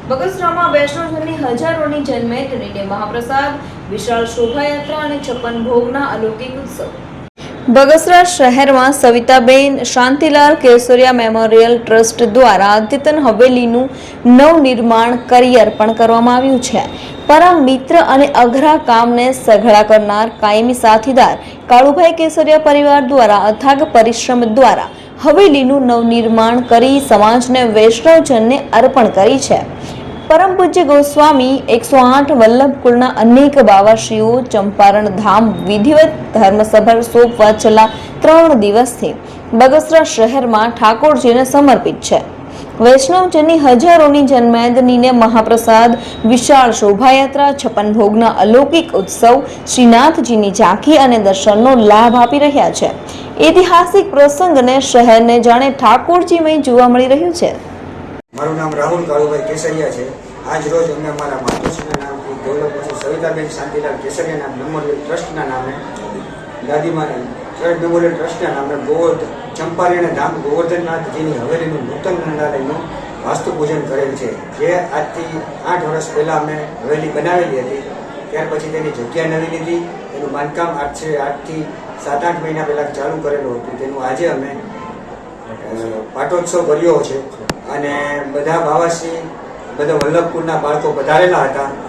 બગસરામાં વૈષ્ણવજનની હજારોની જન્મદિને મહાપ્રસાદ, વિશાળ શોભાયાત્રા અને 56 ભોગના અલૌકિક ઉત્સવ। બગસરા શહેરમાં સવિતાબેન શાંતિલાલ કેસરિયા મેમોરિયલ ટ્રસ્ટ દ્વારા અદ્યતન હવેલીનું નવનિર્માણ કરી અર્પણ કરવામાં આવ્યું છે। પરમ મિત્ર અને અઘરા કામને સઘળા કરનાર કાયમી સાથીદાર કાળુભાઈ કેસરિયા પરિવાર દ્વારા અથાગ પરિશ્રમ દ્વારા હવેલીનું નવનિર્માણ કરી સમાજને વૈષ્ણવજનને અર્પણ કરી છે। પરમ પૂજ્ય ગોસ્વામી 108 વલ્લભકુળના અનેક બાવાશ્રીઓ ચંપારણ ધામ વિધિવત ધર્મસભર સોંપવા છેલ્લા 3 દિવસથી બગસરા શહેરમાં ઠાકોરજીને સમર્પિત છે। વૈષ્ણવજનની હજારોની જન્મદિને મહાપ્રસાદ, વિશાળ શોભાયાત્રા, 56 ભોગના અલૌકિક ઉત્સવ, શ્રીનાથજીની ઝાંખી અને દર્શનનો લાભ આપી રહ્યા છે। ઐતિહાસિક પ્રસંગને શહેરને જાણે ઠાકોરજીમય જોવા મળી રહ્યું છે। મારું નામ રાહુલ કાળુભાઈ કેસરિયા છે। આજ રોજ અમે અમારા માતુશ્રીના નામથી ગૌરવપૂર્ણ સવિતાબેન શાંતિલાલ કેસરિયાના મેમોરિયલ ટ્રસ્ટના નામે દાદીમાને મેમોરિયલ ટ્રસ્ટના નામે ચંપારણ ધામ ગોવર્ધનનાથજીની હવેલીનું નૂતન નંદાલયનું વાસ્તુ પૂજન કરેલ છે। જે આજથી 8 વર્ષ પહેલાં અમે હવેલી બનાવેલી હતી, ત્યાર પછી તેની જગ્યા નવી લીધી, તેનું બાંધકામ આજથી 7-8 મહિના પહેલાં ચાલુ કરેલું હતું। તેનું આજે અમે પાટોત્સવ કર્યો છે અને બધા બાવાશ્રી, બધા વલ્લભકુળના બાળકો પધારેલા હતા।